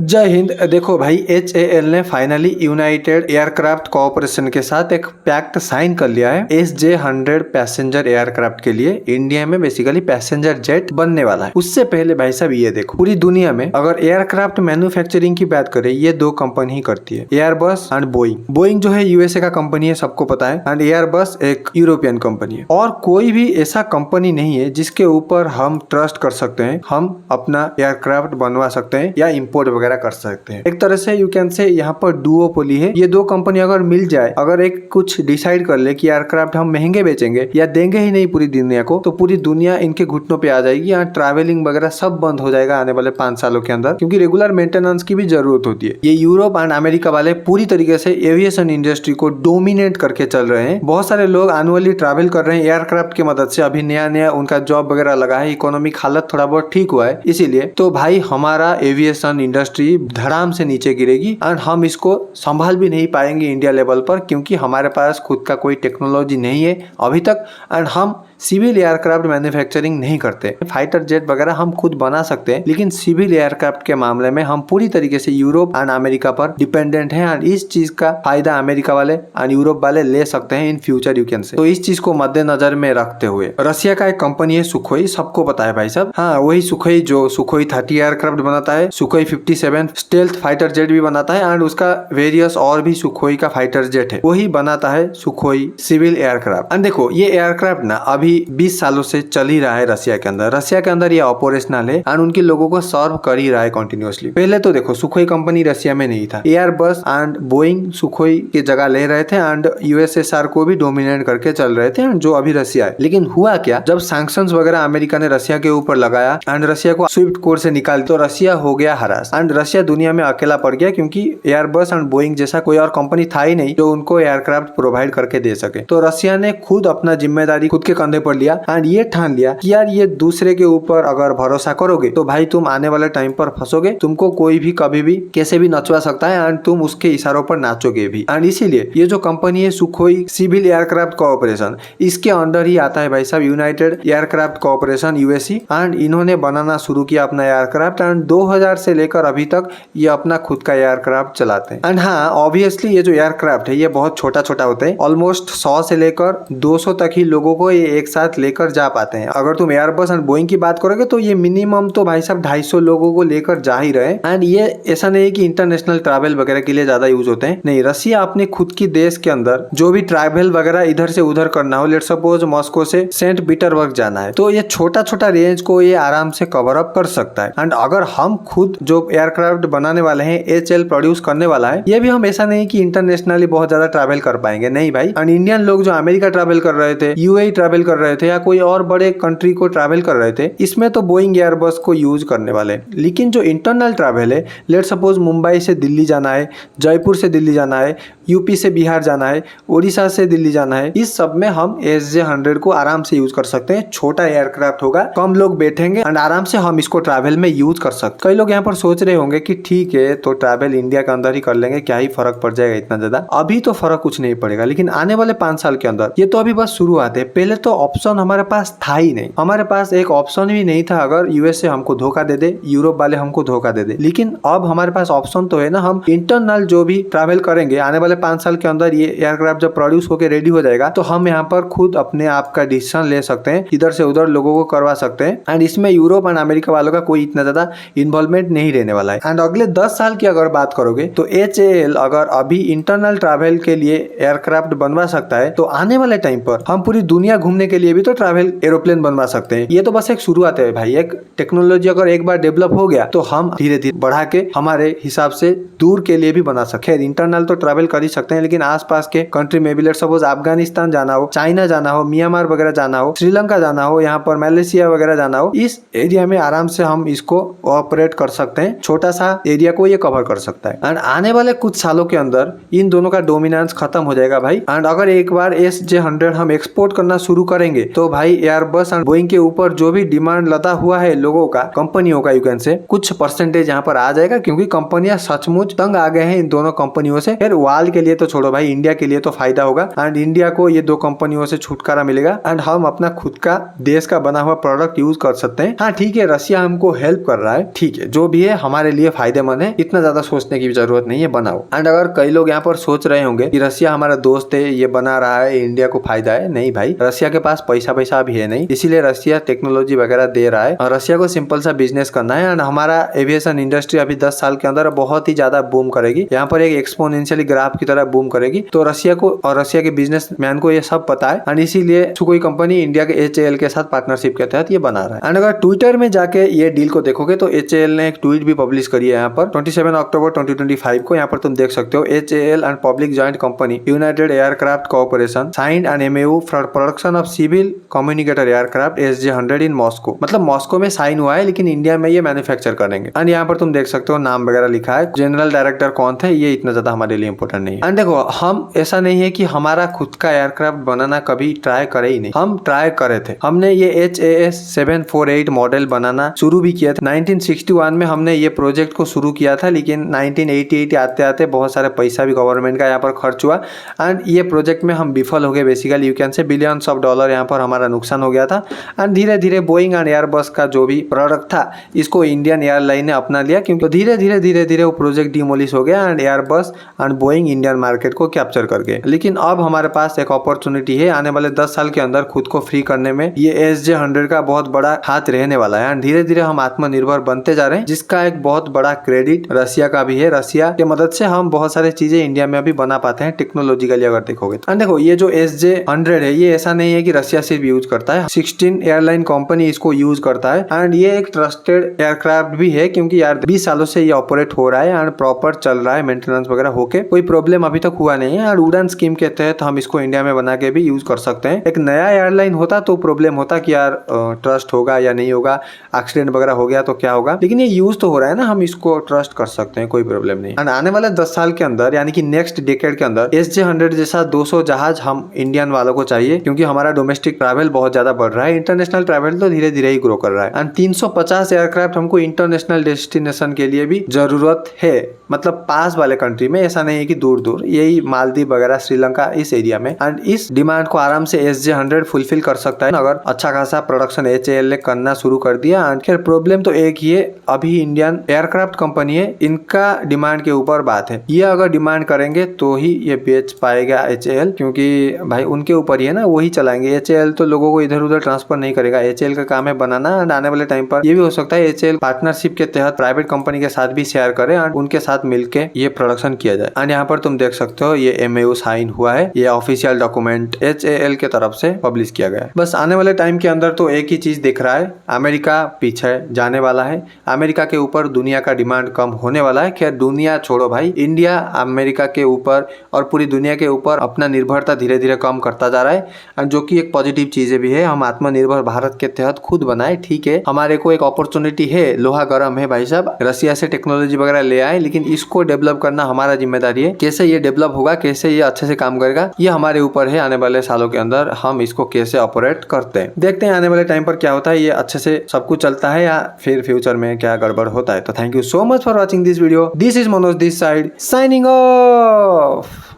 जय हिंद। देखो भाई, HAL ने फाइनली यूनाइटेड एयरक्राफ्ट कोऑपरेशन के साथ एक पैक्ट साइन कर लिया है SJ-100 पैसेंजर एयरक्राफ्ट के लिए। इंडिया में बेसिकली पैसेंजर जेट बनने वाला है। उससे पहले भाई साहब ये देखो, पूरी दुनिया में अगर एयरक्राफ्ट मैन्युफैक्चरिंग की बात करें, ये दो कंपनी ही करती है, एयरबस एंड बोइंग। बोइंग जो है USA का कंपनी है, सबको पता है, एंड एयरबस एक यूरोपियन कंपनी है। और कोई भी ऐसा कंपनी नहीं है जिसके ऊपर हम ट्रस्ट कर सकते हैं, हम अपना एयरक्राफ्ट बनवा सकते हैं या इम्पोर्ट वगैरह कर सकते हैं। एक तरह से यू कैन से यहाँ पर डुओपोली है। ये दो कंपनी अगर मिल जाए, अगर एक कुछ डिसाइड कर ले कि एयरक्राफ्ट हम महंगे बेचेंगे या देंगे ही नहीं पूरी दुनिया को, तो पूरी दुनिया इनके घुटनों पे आ जाएगी। यहाँ ट्रैवलिंग वगैरह सब बंद हो जाएगा आने वाले 5 सालों के अंदर, क्योंकि रेगुलर मेंटेनेंस की भी जरूरत होती है। ये यूरोप एंड अमेरिका वाले पूरी तरीके से एविएशन इंडस्ट्री को डोमिनेट करके चल रहे हैं। बहुत सारे लोग एनुअली ट्रैवल कर रहे हैं एयरक्राफ्ट की मदद से। अभी नया नया उनका जॉब वगैरह लगा है, इकोनॉमिक हालत थोड़ा बहुत ठीक हुआ है इसीलिए। तो भाई हमारा एविएशन इंडस्ट्री धड़ाम से नीचे गिरेगी एंड हम इसको संभाल भी नहीं पाएंगे इंडिया लेवल पर, क्योंकि हमारे पास खुद का कोई टेक्नोलॉजी नहीं है अभी तक। एंड हम सिविल एयरक्राफ्ट मैन्युफैक्चरिंग नहीं करते। फाइटर जेट वगैरह हम खुद बना सकते हैं, लेकिन सिविल एयरक्राफ्ट के मामले में हम पूरी तरीके से यूरोप एंड अमेरिका पर डिपेंडेंट हैं। एंड इस चीज का फायदा अमेरिका वाले एंड यूरोप वाले ले सकते हैं in future, you can say. तो इस चीज को मद्देनजर में रखते हुए रशिया का एक कंपनी है सुखोई, सबको पता है भाई साहब। हाँ, वही सुखोई जो सुखोई 30 एयरक्राफ्ट बनाता है, सुखोई 57 स्टेल्थ फाइटर जेट भी बनाता है, एंड उसका वेरियस और भी सुखोई का फाइटर जेट है, वही बनाता है सुखोई सिविल एयरक्राफ्ट। एंड देखो, ये एयरक्राफ्ट ना अभी 20 सालों से चल ही रहा है रशिया के अंदर। रशिया के अंदर ये ऑपरेशनल है एंड उनके लोगों को सर्व कर ही रहा है कंटिन्यूअसली। पहले तो देखो, सुखोई कंपनी रशिया में नहीं था। एयरबस एंड बोइंग सुखोई की जगह ले रहे थे एंड USSR को भी डोमिनेट करके चल रहे थे, जो अभी रशिया है। लेकिन हुआ क्या, जब सैंक्शंस वगैरह अमेरिका ने रशिया के ऊपर लगाया एंड रशिया को स्विफ्ट कोड से निकाल, तो रशिया हो गया हरास एंड रशिया दुनिया में अकेला पड़ गया, क्योंकि एयरबस एंड बोइंग जैसा कोई और कंपनी था ही नहीं जो उनको एयरक्राफ्ट प्रोवाइड करके दे सके। तो रशिया ने खुद अपना जिम्मेदारी खुद के कंधे पर लिया एंड ये ठान लिया कि यार ये दूसरे के ऊपर अगर भरोसा करोगे तो भाई तुम आने वाले टाइम पर फंसोगे, तुमको कोई भी कभी भी कैसे भी नचवा सकता है एंड तुम उसके इशारों पर नाचोगे भी। एंड इसीलिए ये जो कंपनी है सुखोई सिविल एयरक्राफ्ट कोऑपरेशन, इसके अंडर ही आता है भाई साहब United aircraft cooperation UAC। And इन्होंने बनाना शुरू किया अपना एयरक्राफ्ट एंड 2000 से लेकर अभी तक ये अपना खुद का एयरक्राफ्ट चलाते हैं। एंड हाँ, ऑब्वियसली ये जो एयरक्राफ्ट है ये बहुत छोटा छोटा होता है, ऑलमोस्ट 100 से लेकर 200 तक ही लोगों को ये एक साथ लेकर जा पाते हैं। अगर तुम एयरबस एंड बोइंग की बात करोगे तो ये मिनिमम तो भाई साहब 250 लोगों को लेकर जा ही रहे। एंड ये ऐसा नहीं है कि इंटरनेशनल ट्रैवल वगैरह के लिए ज्यादा यूज होते हैं, नहीं। रशिया अपने खुद की देश के अंदर जो भी ट्रैवल वगैरह इधर से उधर करना हो, लेट्स सपोज मॉस्को से सेंट पीटरबर्ग जाना है, तो ये छोटा छोटा रेंज को ये आराम से कवर अप कर सकता है। एंड अगर हम खुद जो एयरक्राफ्ट बनाने वाले हैं, HAL प्रोड्यूस करने वाला है, ये भी हम ऐसा नहीं कि इंटरनेशनली बहुत ज्यादा ट्रैवल कर पाएंगे, नहीं भाई। एंड इंडियन लोग जो अमेरिका ट्रैवल कर रहे थे, UAE ट्रैवल कर रहे थे या कोई और बड़े कंट्री को ट्रैवल कर रहे थे, इसमें तो बोइंग एयरबस को यूज करने वाले। लेकिन जो इंटरनल ट्रैवल है, लेट सपोज मुंबई से दिल्ली जाना है, जयपुर से दिल्ली जाना है, यूपी से बिहार जाना है, उड़ीसा से दिल्ली जाना है, इस सब में हम SJ-100 को आराम से यूज कर सकते हैं। छोटा एयरक्राफ्ट होगा, कम लोग बैठेंगे एंड आराम से हम इसको ट्रैवल में यूज कर सकते। कई लोग यहाँ पर सोच रहे होंगे कि ठीक है, तो ट्रैवल इंडिया के अंदर ही कर लेंगे, क्या ही फर्क पड़ जाएगा इतना ज्यादा। अभी तो फर्क कुछ नहीं पड़ेगा, लेकिन आने वाले 5 साल के अंदर, ये तो अभी बस शुरुआत है। पहले तो ऑप्शन हमारे पास था ही नहीं, हमारे पास एक ऑप्शन भी नहीं था। अगर USA हमको धोखा दे दे, यूरोप वाले हमको धोखा दे दे, लेकिन अब हमारे पास ऑप्शन तो है ना। हम इंटरनल जो भी ट्रैवल करेंगे आने वाले 5 साल के अंदर, ये एयरक्राफ्ट जब प्रोड्यूस होकर रेडी हो जाएगा, तो हम यहाँ पर खुद अपने आप का डिसीजन ले सकते हैं, इधर से उधर लोगों को करवा सकते हैं। एंड इसमें यूरोप एंड अमेरिका वालों का कोई इतना ज्यादा इन्वॉल्वमेंट नहीं रहने वाला है। एंड अगले 10 साल की अगर बात करोगे तो HAL अगर अभी इंटरनल ट्रैवल के लिए एयरक्राफ्ट बनवा सकता है, तो आने वाले टाइम पर हम पूरी दुनिया घूमने के लिए भी तो ट्रैवल एरोप्लेन बनवा सकते हैं। ये तो बस एक शुरुआत है भाई। एक टेक्नोलॉजी अगर एक बार डेवलप हो गया तो हम धीरे धीरे बढ़ा के हमारे हिसाब से दूर के लिए भी बना सकते हैं। इंटरनल तो ट्रैवल कर ही सकते हैं, लेकिन आसपास के कंट्री में भी, लेट्स सपोज अफगानिस्तान जाना हो, चाइना जाना हो, म्यांमार वगैरह जाना हो, श्रीलंका जाना हो, यहाँ पर मलेशिया वगैरह जाना हो, इस एरिया में आराम से हम इसको ऑपरेट कर सकते हैं। छोटा सा एरिया को ये कवर कर सकता है। एंड आने वाले कुछ सालों के अंदर इन दोनों का डोमिनेंस खत्म हो जाएगा भाई। एंड अगर एक बार SJ-100 हम एक्सपोर्ट करना शुरू कर करेंगे तो भाई एयरबस और बोइंग के ऊपर जो भी डिमांड लदा हुआ है लोगों का, कंपनियों का, यू कैन से कुछ परसेंटेज यहाँ पर आ जाएगा, क्योंकि कंपनियां सचमुच तंग आ गए हैं इन दोनों कंपनियों से। फिर वाल के लिए तो छोड़ो भाई, इंडिया के लिए तो फायदा होगा एंड इंडिया को ये दो कंपनियों से छुटकारा मिलेगा एंड हम अपना खुद का देश का बना हुआ प्रोडक्ट यूज कर सकते हैं। हाँ ठीक है, रसिया हमको हेल्प कर रहा है, ठीक है, जो भी है हमारे लिए फायदेमंद है, इतना ज्यादा सोचने की जरूरत नहीं है, बनाओ। एंड अगर कई लोग यहाँ पर सोच रहे होंगे कि रसिया हमारा दोस्त है, ये बना रहा है, इंडिया को फायदा है, नहीं भाई, रसिया के पास पैसा भी है नहीं, इसीलिए रसिया टेक्नोलॉजी वगैरह दे रहा है और रसिया को सिंपल सा बिजनेस करना है एंड हमारा एविएशन इंडस्ट्री अभी 10 साल के अंदर बहुत ही ज्यादा बूम करेगी, यहाँ पर एक एक्सपोनेंशियली ग्राफ की तरह बूम करेगी। तो रसिया को और रसिया के बिजनेसमैन को ये सब पता है एंड इसीलिए कोई कंपनी इंडिया के HAL के साथ पार्टनरशिप के तहत ये बना रहा है। एंड अगर ट्विटर में जाके ये डील को देखोगे तो HAL ने एक ट्वीट भी पब्लिश करी है यहाँ पर 27 अक्टूबर 2025 को। यहाँ पर तुम देख सकते हो, HAL and public joint company united aircraft cooperation signed an MOU for production of civil communicator aircraft SJ-100 in Moscow. मतलब मॉस्को में साइन हुआ है लेकिन इंडिया में ये मैन्युफैक्चर करेंगे। एंड यहाँ पर तुम देख सकते हो नाम वगैरह लिखा है, जनरल डायरेक्टर कौन थे, ये इतना ज्यादा हमारे लिए इंपॉर्टेंट नहीं है। एंड देखो, हम ऐसा नहीं है कि हमारा खुद का एयरक्राफ्ट बनाना कभी ट्राई करे ही नहीं, हम ट्राई करे थे। हमने ये HAS 748 मॉडल बनाना शुरू भी किया था 1961 में, हमने ये प्रोजेक्ट को शुरू किया था, लेकिन 1988 आते आते बहुत सारे पैसा भी गवर्नमेंट का यहाँ पर खर्च हुआ एंड ये प्रोजेक्ट में हम विफल हो गए। Basically you can say billions of dollar यहाँ पर हमारा नुकसान हो गया था एंड धीरे धीरे बोइंग एंड एयरबस का जो भी प्रोडक्ट था इसको इंडियन एयरलाइन ने अपना लिया, क्योंकि धीरे धीरे वो प्रोजेक्ट डिमोलिश हो गया and Airbus and Boeing Indian market को कैप्चर कर गए। लेकिन अब हमारे पास एक अपॉर्चुनिटी है आने वाले 10 साल के अंदर खुद को फ्री करने में, ये SJ-100 का बहुत बड़ा हाथ रहने वाला है एंड धीरे धीरे हम आत्मनिर्भर बनते जा रहे हैं, जिसका एक बहुत बड़ा क्रेडिट रसिया का भी है। रसिया के मदद से हम बहुत सारी चीजें इंडिया में अभी बना पाते हैं टेक्नोलॉजिकली अगर देखोगे। एंड देखो, ये जो SJ-100 है ये ऐसा नहीं है कि रसिया सिर्फ यूज करता है, 16 एयरलाइन कंपनी इसको यूज करता है एंड ये एक ट्रस्टेड एयरक्राफ्ट भी है, क्योंकि यार 20 सालों से ये ऑपरेट हो रहा है एंड प्रॉपर चल रहा है, मेंटेनेंस वगैरह होके कोई प्रॉब्लम अभी तक हुआ नहीं है एंड उड़ान स्कीम के तहत हम इसको इंडिया में बना के भी यूज कर सकते हैं। एक नया एयरलाइन होता तो प्रॉब्लम होता कि यार ट्रस्ट होगा या नहीं होगा, एक्सीडेंट वगैरह हो गया तो क्या होगा, लेकिन ये यूज तो हो रहा है ना, हम इसको ट्रस्ट कर सकते हैं, कोई प्रॉब्लम नहीं। एंड आने वाले 10 साल के अंदर यानी कि नेक्स्ट डेकेड के अंदर SJ-100 जैसा 200 जहाज हम इंडियन वालों को चाहिए, क्योंकि हमारा डोमेस्टिक ट्रैवल बहुत ज्यादा बढ़ रहा है, इंटरनेशनल ट्रैवल तो धीरे धीरे ही ग्रो कर रहा है एंड 350 एयरक्राफ्ट हमको इंटरनेशनल डेस्टिनेशन के लिए भी जरूरत है, मतलब पास वाले कंट्री में, ऐसा नहीं है कि दूर दूर, यही मालदीव वगैरह, श्रीलंका, इस एरिया में। एंड इस डिमांड को आराम से SJ-100 फुलफिल कर सकता है अगर अच्छा खासा प्रोडक्शन HAL ने करना शुरू कर दिया। एंड खैर प्रॉब्लम तो एक ही है, अभी इंडियन एयरक्राफ्ट कंपनी है, इनका डिमांड के ऊपर बात है, ये अगर डिमांड करेंगे तो ही ये बेच पाएगा HAL, क्योंकि भाई उनके ऊपर ही है ना, वही चलाएंगे। HAL तो लोगों को इधर उधर ट्रांसफर नहीं करेगा, HAL का काम है बनाना। एंड आने वाले टाइम पर ये भी हो सकता है HAL पार्टनरशिप के तहत प्राइवेट कंपनी के साथ भी शेयर करे एंड उनके साथ मिलके ये प्रोडक्शन किया जाए। एंड यहाँ पर तुम देख सकते हो ये MOU साइन हुआ है, ये ऑफिशियल डॉक्यूमेंट HAL के तरफ से पब्लिश किया गया है। बस आने वाले टाइम के अंदर तो एक ही चीज दिख रहा है, अमेरिका पीछे जाने वाला है, अमेरिका के ऊपर दुनिया का डिमांड कम होने वाला है। खैर दुनिया छोड़ो भाई, इंडिया अमेरिका के ऊपर और पूरी दुनिया के ऊपर अपना निर्भरता धीरे धीरे कम करता जा रहा है एंड जो कि एक पॉजिटिव चीज भी है। हम आत्मनिर्भर भारत के तहत खुद बनाए, ठीक है, हमारे को एक अपॉर्चुनिटी है, लोहा गर्म है भाई साहब, रसिया से टेक्नोलॉजी वगैरह ले आए, लेकिन इसको डेवलप करना हमारा जिम्मेदारी है। कैसे ये डेवलप होगा, कैसे ये अच्छे से काम करेगा, ये हमारे ऊपर है। आने वाले सालों के अंदर हम इसको कैसे ऑपरेट करते हैं, देखते हैं आने वाले टाइम पर क्या होता है, ये अच्छे से सब कुछ चलता है या फिर फ्यूचर में क्या गड़बड़ होता है। तो thank you so much for watching this video. This is Manoj this side signing off.